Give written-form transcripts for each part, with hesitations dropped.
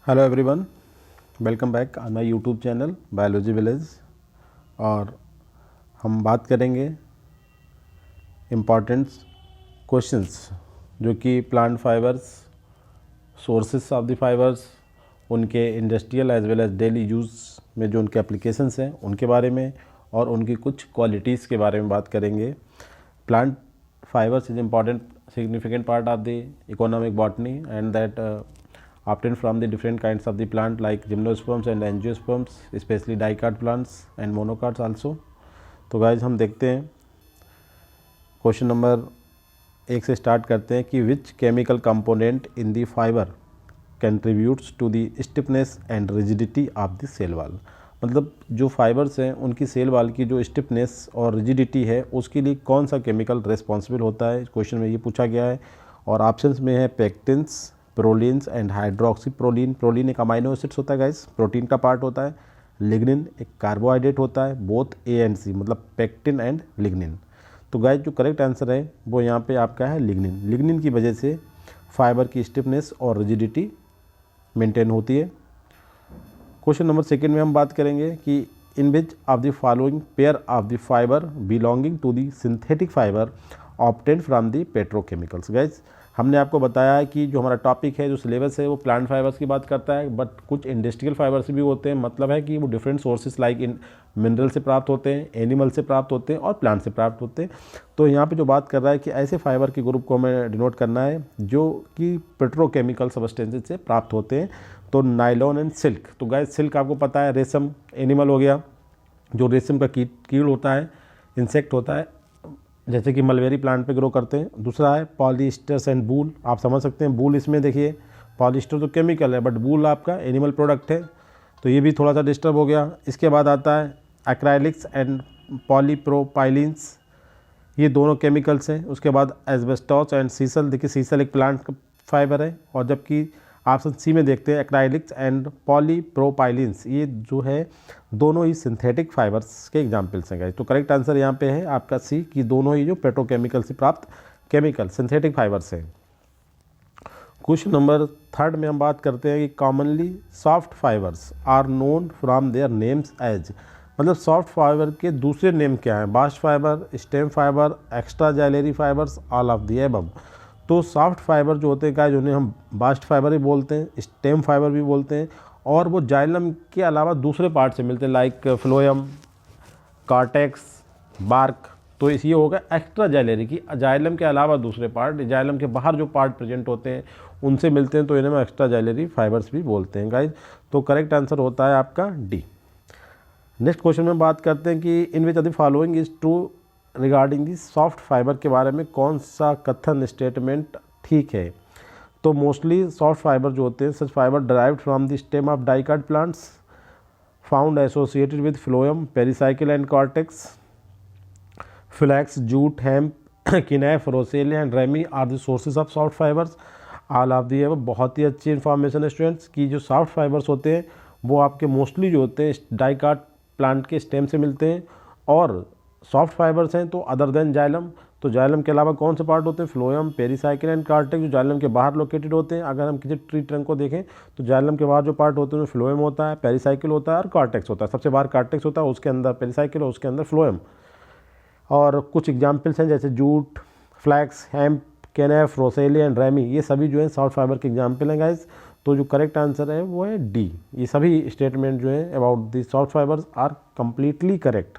Hello everyone, welcome back on my YouTube channel biology village. और हम बात करेंगे इम्पॉर्टेंट क्वेश्चंस जो कि plant fibres, sources of the fibres, उनके industrial as well as daily use में जो उनके एप्लीकेशंस हैं उनके बारे में और उनकी कुछ क्वालिटीज़ के बारे में बात करेंगे। Plant fibers is important significant part of the economic botany and that obtained from the different kinds of the plant like gymnosperms and angiosperms, especially dicot plants and monocots also। तो guys हम देखते हैं question number 1 से start करते हैं कि which chemical component in the fibre contributes to the stiffness and rigidity of the cell wall. मतलब जो फाइबर्स हैं उनकी सेल वाल की जो स्टिफनेस और रिजिडिटी है उसके लिए कौन सा केमिकल रिस्पॉन्सिबल होता है, क्वेश्चन में ये पूछा गया है। और ऑप्शंस में है pectins, prolines and hydroxy proline. Proline एक अमाइनो एसिड्स होता है गाइस, प्रोटीन का पार्ट होता है। लिग्निन एक कार्बोहाइड्रेट होता है, बोथ ए एंड सी, मतलब पेक्टिन एंड लिग्निन। तो गाइस जो करेक्ट आंसर है वो यहाँ पे आपका है लिग्निन। लिग्निन की वजह से फाइबर की स्टिफनेस और रिजिडिटी मेंटेन होती है। क्वेश्चन नंबर 2 में हम बात करेंगे कि in which of the following pair of the fibre belonging to the synthetic fibre obtained from the petrochemicals. Guys हमने आपको बताया है कि जो हमारा टॉपिक है, जो सिलेबस है, वो प्लांट फाइबर्स की बात करता है, बट कुछ इंडस्ट्रियल फाइबर्स भी होते हैं। मतलब है कि वो different sources like in mineral से प्राप्त होते हैं, एनिमल से प्राप्त होते हैं और प्लांट से प्राप्त होते हैं। तो यहाँ पे जो बात कर रहा है कि ऐसे फाइबर के ग्रुप को हमें डिनोट करना है जो कि पेट्रोकेमिकल सब्सटेंसेज से प्राप्त होते हैं। तो नायलॉन एंड सिल्क। तो गाइस सिल्क आपको पता है रेशम एनिमल हो गया, जो रेशम का कीड़ होता है, इंसेक्ट होता है, जैसे कि मलबेरी प्लांट पे ग्रो करते हैं। दूसरा है पॉलिएस्टर्स एंड वूल। आप समझ सकते हैं वूल, इसमें देखिए पॉलिएस्टर तो केमिकल है बट वूल आपका एनिमल प्रोडक्ट है, तो ये भी थोड़ा सा डिस्टर्ब हो गया। इसके बाद आता है एक्राइलिक्स एंड पॉलीप्रोपाइलिन्स, ये दोनों केमिकल्स हैं। उसके बाद एस्बेस्टॉस एंड सीसल। देखिए सीसल एक प्लांट का फाइबर है, और जबकि ऑप्शन सी में देखते हैं एक्राइलिक्स एंड पॉलीप्रोपाइलिन्स, ये जो है दोनों ही सिंथेटिक फाइबर्स के एग्जाम्पल्स हैं गाइस। तो करेक्ट आंसर यहाँ पे है आपका सी, कि दोनों ही जो पेट्रोकेमिकल से प्राप्त केमिकल सिंथेटिक फाइबर्स हैं। क्वेश्चन नंबर 3 में हम बात करते हैं कि commonly soft fibres are known from their names as. मतलब सॉफ्ट फाइबर के दूसरे नेम क्या हैं? Bast fibre, stem fibre, extra xylary fibres, all of the above. तो सॉफ्ट फाइबर जो होते हैं गाइस, उन्हें हम बास्ट फाइबर भी बोलते हैं, स्टेम फाइबर भी बोलते हैं, और वो जाइलम के अलावा दूसरे पार्ट से मिलते हैं लाइक फ्लोएम, कॉर्टेक्स, बार्क। तो इस ये होगा एक्स्ट्रा जाइलरी की जाइलम के अलावा दूसरे पार्ट, जाइलम के बाहर जो पार्ट प्रेजेंट होते हैं उनसे मिलते हैं, तो इन्हें हम एक्स्ट्रा जाइलरी फाइबर्स भी बोलते हैं गाइस। तो करेक्ट आंसर होता है आपका डी। नेक्स्ट क्वेश्चन में बात करते हैं कि in which of the following is true regarding the soft fibre के बारे में कौन सा कथन स्टेटमेंट ठीक है? तो मोस्टली सॉफ्ट फाइबर जो होते हैं, such fibre derived from the stem of dicot plants found associated with phloem, pericycle and cortex, flax, jute, hemp, kenaf, roselle and ramie are the sources of soft fibres, all of the. बहुत ही अच्छी information है students की जो soft fibres होते हैं वो आपके मोस्टली जो होते हैं डाइकाट प्लांट के स्टेम से मिलते हैं। और सॉफ्ट फाइबर्स हैं तो अदर देन जाइलम, तो जाइलम के अलावा कौन से पार्ट होते हैं? फ्लोएम, पेरिसाइकिल एंड कॉर्टेक्स, जो जाइलम के बाहर लोकेटेड होते हैं। अगर हम किसी ट्री ट्रंक को देखें तो जाइलम के बाहर जो पार्ट होते हैं फ्लोएम होता है, पेरिसाइकिल होता है और कॉर्टेक्स होता है। सबसे बाहर कॉर्टेक्स होता है, उसके अंदर पेरिसाइकिल और उसके अंदर फ्लोएम। और कुछ एग्जाम्पल्स हैं जैसे jute, flax, hemp, kenaf, roselle and ramie, ये सभी जो है सॉफ्ट फाइबर के एग्जाम्पल हैं गाइस। तो जो करेक्ट आंसर है वो है डी। ये सभी स्टेटमेंट जो है about the soft fibres are completely correct.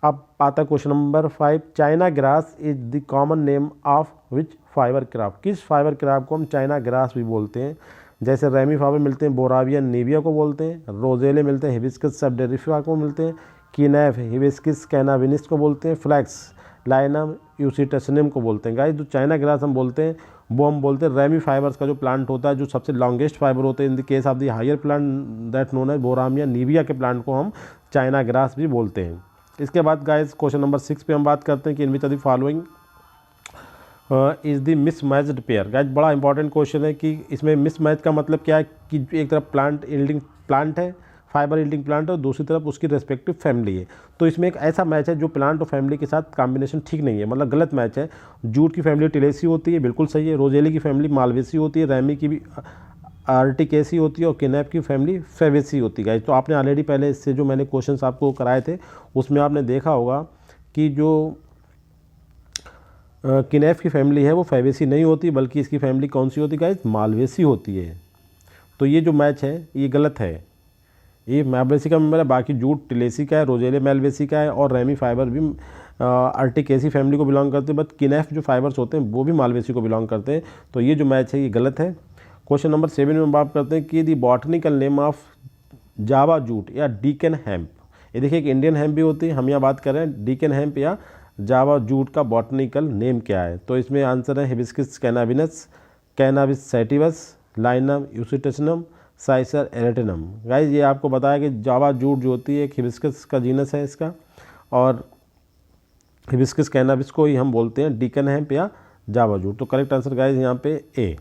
अब आता है question number 5, China grass is the common name of which fibre crop. किस फाइबर क्रॉप को हम चाइना ग्रास भी बोलते हैं? जैसे रेमी फाइबर मिलते हैं बोराविया नेविया को बोलते हैं, रोजेले मिलते हैं हिबिस्कस सबडेरिफा को मिलते हैं, किनेफ हिबिस्कस कैनाविनिस को बोलते हैं, फ्लैक्स लाइनम यूसिटसनिम को बोलते हैं। गाइस जो चाइना ग्रास हम बोलते हैं वो हम बोलते हैं रेमी फाइबर्स का जो प्लांट होता है, जो सबसे लॉन्गेस्ट फाइबर होते हैं in the case of the higher plant that known as बोरामिया नीविया के प्लांट को हम चाइना ग्रास भी बोलते हैं। इसके बाद गाइस क्वेश्चन नंबर 6 पे हम बात करते हैं कि in which of the following is the mismatched pair. Guys बड़ा इंपॉर्टेंट क्वेश्चन है कि इसमें मिसमैच का मतलब क्या है कि एक तरफ प्लांट यील्डिंग प्लांट है, फाइबर यील्डिंग प्लांट है, और दूसरी तरफ उसकी रेस्पेक्टिव फैमिली है। तो इसमें एक ऐसा मैच है जो प्लांट और फैमिली के साथ कॉम्बिनेशन ठीक नहीं है, मतलब गलत मैच है। जूट की फैमिली टिलेसी होती है, बिल्कुल सही है। रोजेली की फैमिली मालवेसी होती है, रेमी की भी आर्टिकेसी होती है और किनैप की फैमिली फेवेसी होती है। तो आपने ऑलरेडी पहले इससे जो मैंने क्वेश्चंस आपको कराए थे उसमें आपने देखा होगा कि जो किनैप की फैमिली है वो फेवेसी नहीं होती, बल्कि इसकी फैमिली कौन सी होती है, मालवेसी होती है। तो ये जो मैच है ये गलत है, ये मालवेसी का मेंबर है, बाकी जूट टिलेसी का है, रोजेले मालवेसी का है और रेमी फाइबर भी आर्टिकेसी फैमिली को बिलोंग करते हैं, बट किनैप जो फाइबर्स होते हैं वो भी मालवेसी को बिलोंग करते हैं। तो ये जो मैच है ये गलत है। क्वेश्चन नंबर 7 में बात करते हैं कि the botanical name of Java jute या डीकन हेम्प। ये देखिए एक इंडियन हेम्प भी होती है, हम यहाँ बात कर रहे हैं डीकन हेम्प या जावा जूट का बॉटनिकल नेम क्या है। तो इसमें आंसर है Hibiscus cannabinus, Cannabis sativus, Linum usitatissimum, Cicer arietinum. Guys ये आपको बताया कि जावा जूट जो होती है एक हिबिस्कस का जीनस है इसका, और हिबिस्कस कैनाबिस को ही हम बोलते हैं डीकन हेम्प या जावा जूट। तो करेक्ट आंसर गाइस यहाँ पे ए।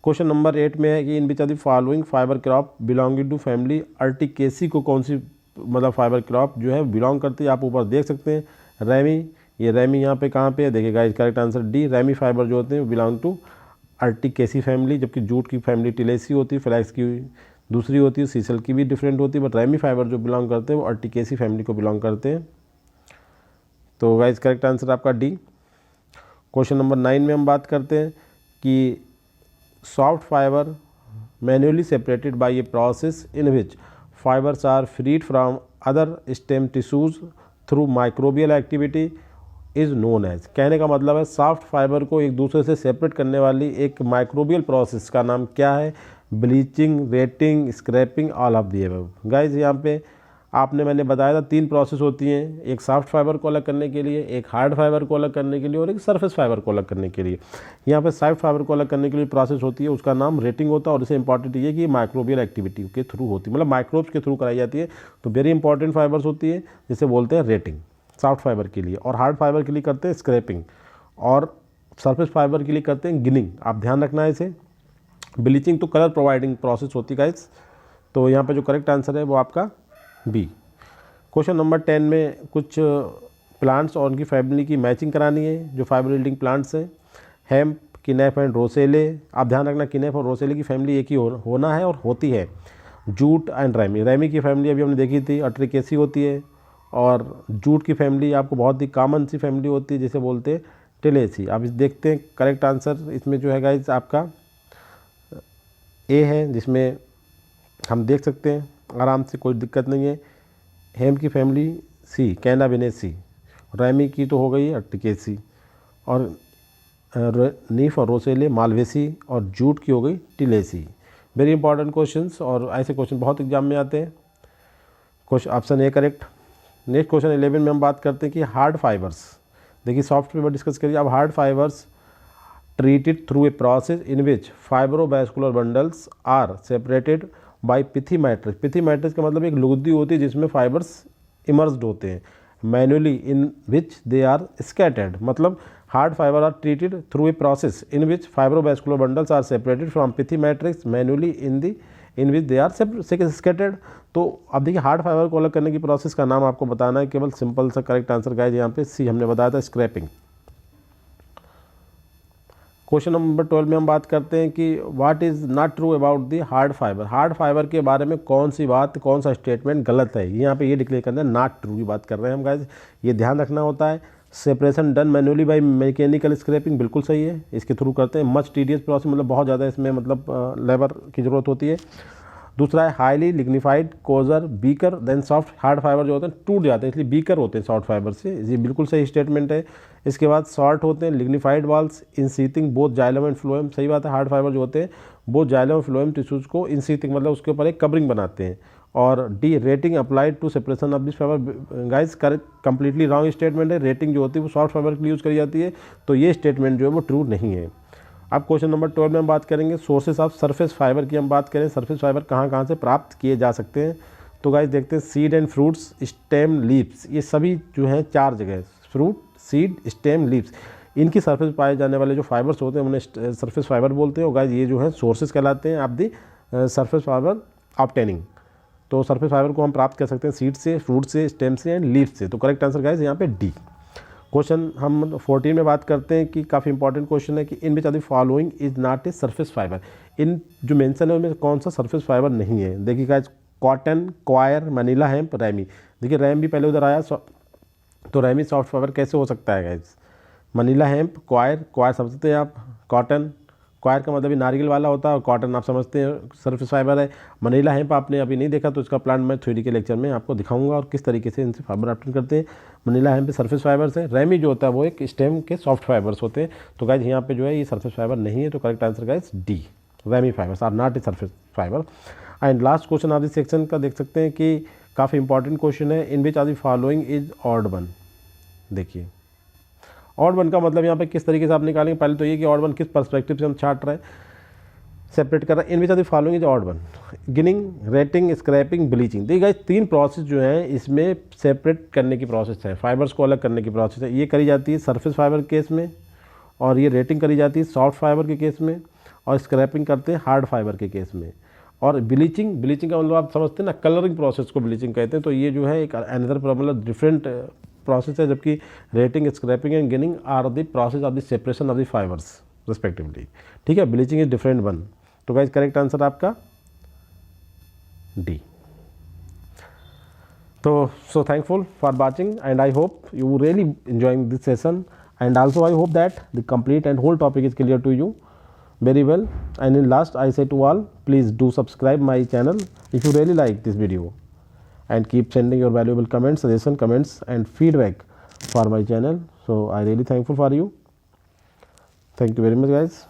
क्वेश्चन नंबर 8 में है कि in which are the following fibre crop belonging to family Urticaceae को कौन सी मतलब फाइबर क्रॉप जो है बिलोंग करती है, आप ऊपर देख सकते हैं रेमी, ये रेमी यहाँ पे कहाँ पे है, देखिए guys correct answer D. Ramie fibre जो होते हैं बिलोंग टू अर्टिकेसी फैमिली, जबकि जूट की फैमिली टिलेसी होती है, फ्लैक्स की दूसरी होती है, सीसल की भी डिफरेंट होती है, बट रेमी फाइबर जो बिलोंग करते हैं वो अर्टिकेसी फैमिली को बिलोंग करते हैं। तो गाइस करेक्ट आंसर आपका डी। क्वेश्चन नंबर 9 में हम बात करते हैं कि soft fibre manually separated by a process in which fibres are freed from other stem tissues through microbial activity is known as. कहने का मतलब है सॉफ्ट फाइबर को एक दूसरे से सेपरेट करने वाली एक माइक्रोबियल प्रोसेस का नाम क्या है, bleaching, retting, scraping, all of the above. Guys यहाँ पे मैंने बताया था 3 प्रोसेस होती हैं, एक सॉफ्ट फाइबर को अलग करने के लिए, एक हार्ड फाइबर को अलग करने के लिए और एक सरफेस फाइबर को अलग करने के लिए। यहाँ पे सॉफ्ट फाइबर को अलग करने के लिए प्रोसेस होती है, उसका नाम रेटिंग होता है, और इसे इंपॉर्टेंट ये कि माइक्रोबियल एक्टिविटी के थ्रू होती है, मतलब माइक्रोब्स के थ्रू कराई जाती है। तो वेरी इंपॉर्टेंट फाइबर्स होती है जिसे बोलते हैं रेटिंग सॉफ्ट फाइबर के लिए, और हार्ड फाइबर के लिए करते हैं स्क्रैपिंग, और सरफेस फाइबर के लिए करते हैं गिनिंग। आप ध्यान रखना है इसे। ब्लीचिंग तो कलर प्रोवाइडिंग प्रोसेस होती है गाइस। तो यहाँ पे जो करेक्ट आंसर है वो आपका बी। क्वेश्चन नंबर 10 में कुछ प्लांट्स और उनकी फैमिली की मैचिंग करानी है जो फाइबर यील्डिंग प्लांट्स हैं। Hemp, kenaf and roselle. आप ध्यान रखना किनैप और रोसेले की फैमिली एक ही होना है और होती है। जूट एंड रेमी, रेमी की फैमिली अभी हमने देखी थी अर्टिकेसी होती है, और जूट की फैमिली आपको बहुत ही कॉमन सी फैमिली होती है जिसे बोलते हैं टिलेसी। आप इस देखते हैं करेक्ट आंसर इसमें जो है गाइस आपका ए है, जिसमें हम देख सकते हैं आराम से, कोई दिक्कत नहीं है। हेम की फैमिली सी, कैनाबिनेसी, रेमी की तो हो गई अर्टिकेसी, और नीफ और रोसेले मालवेसी, और जूट की हो गई टिलेसी। वेरी इंपॉर्टेंट क्वेश्चंस, और ऐसे क्वेश्चन बहुत एग्जाम में आते हैं। Question option A correct. Next question 11 में हम बात करते हैं कि हार्ड फाइबर्स। देखिए सॉफ्ट फाइबर डिस्कस करिए। अब hard fibres treated through a process in which fibrovascular bundles are separated by pithy matrix. Pithy matrix का मतलब एक लुगदी होती है जिसमें फाइबर्स इमर्स्ड होते हैं, manually in which they are scattered. मतलब hard fibre are treated through a process in which fibrovascular bundles are separated from pithy matrix manually in which they are scattered. तो अब देखिए हार्ड फाइबर को अलग करने की प्रोसेस का नाम आपको बताना है, केवल सिंपल सा करेक्ट आंसर गाइस यहाँ पे सी हमने बताया था, स्क्रैपिंग। क्वेश्चन नंबर 12 में हम बात करते हैं कि what is not true about the hard fibre. Hard fibre के बारे में कौन सी बात, कौन सा स्टेटमेंट गलत है, यहाँ पे ये डिक्लेयर करना है, नॉट ट्रू की बात कर रहे हैं हम गाइस, ये ध्यान रखना होता है। Separation done manually by mechanical scraping बिल्कुल सही है, इसके थ्रू करते हैं। मच टीडियस प्रोसेस, मतलब बहुत ज़्यादा इसमें मतलब लेबर की ज़रूरत होती है। दूसरा है highly lignified coarser bigger than soft. Hard fibre जो होते हैं टूट जाते हैं इसलिए बीकर होते हैं सॉफ्ट फाइबर से, ये बिल्कुल सही स्टेटमेंट है। इसके बाद सॉल्ट होते हैं lignified walls in seething both xylem and phloem. सही बात है, हार्ड फाइबर जो होते हैं बोथ जाइलम और फ्लोएम टिश्यूज़ को इन सीथिंग मतलब उसके ऊपर एक कवरिंग बनाते हैं। और D retting applied to separation of this fibre. Guys completely wrong statement है, रेटिंग जो होती है वो सॉफ्ट फाइबर के लिए यूज़ करी जाती है, तो ये स्टेटमेंट जो है वो ट्रू नहीं है। अब क्वेश्चन नंबर 12 में हम बात करेंगे सोर्सेस ऑफ सरफेस फाइबर की। हम बात करें सरफेस फाइबर कहाँ कहाँ से प्राप्त किए जा सकते हैं, तो गाइस देखते हैं seed and fruits, stem, leaves, ये सभी जो हैं 4 जगह, फ्रूट, सीड, स्टेम, लीव्स, इनकी सरफेस पाए जाने वाले जो फाइबर्स होते हैं उन्हें सरफेस फाइबर बोलते हैं। और गाइस ये जो है सोर्सेज कहलाते हैं of the surface fibre obtaining. तो सरफेस फाइबर को हम प्राप्त कर सकते हैं सीड से, फ्रूट से, स्टेम से एंड लीव से। तो करेक्ट आंसर गाइस यहाँ पे डी। क्वेश्चन हम 14 में बात करते हैं कि काफ़ी इंपॉर्टेंट क्वेश्चन है कि in which are the following is not a surface fibre. इन जो मेंशन है उनमें कौन सा सरफेस फाइबर नहीं है। देखिए guys, cotton, coir, Manila hemp, ramie. देखिए रैम भी पहले उधर आया, तो रैमी सॉफ्ट फाइबर कैसे हो सकता है गाइस। मनीला हेम्प, क्वायर समझते हैं आप, कॉटन, क्वायर का मतलब ही नारियल वाला होता है, और कॉटन आप समझते हैं सरफेस फाइबर है। मनीला हेम्प आपने अभी नहीं देखा तो इसका प्लांट मैं थ्योरी के लेक्चर में आपको दिखाऊंगा और किस तरीके से इनसे फाइबर ऑप्टेन करते हैं। मनीला हेम्प सरफेस फाइबर्स है। रैमी जो होता है वो एक स्टेम के सॉफ्ट फाइबर्स होते हैं। तो गाइज यहाँ पे जो है ये सरफेस फाइबर नहीं है, तो correct answer guys D, ramie fibres are not a surface fibre. And last question आप इस सेक्शन का देख सकते हैं कि काफ़ी इंपॉर्टेंट क्वेश्चन है, in which are the following is odd one. देखिए ऑड वन का मतलब यहाँ पे किस तरीके से आप निकालेंगे। पहले तो ये कि ऑड वन किस पर्सपेक्टिव से हम छाट रहे हैं, सेपरेट कर रहा है। In which are the following is odd one, ginning, retting, scraping, bleaching. देखिए गाइस 3 प्रोसेस जो हैं इसमें सेपरेट करने की प्रोसेस है, फाइबर्स को अलग करने की प्रोसेस है। ये करी जाती है सरफेस फाइबर के केस में, और ये रेटिंग करी जाती है सॉफ्ट फाइबर के केस में, और स्क्रैपिंग करते हैं हार्ड फाइबर के केस में। और ब्लीचिंग का मतलब आप समझते हैं ना, कलरिंग प्रोसेस को ब्लीचिंग कहते हैं। तो ये जो है एक अनदर मतलब डिफरेंट प्रोसेस है, जबकि retting, scraping and ginning are the process of the separation of the fibres respectively. ठीक है, ब्लीचिंग इज डिफरेंट वन। तो गाइस करेक्ट आंसर आपका डी। तो so thankful for watching and I hope you really enjoying this session, and also I hope that the complete and whole topic is clear to you very well. And in last I say to all, please do subscribe my channel if you really like this video, and keep sending your valuable comments, suggestion, comments and feedback for my channel. So I really thankful for you. Thank you very much guys.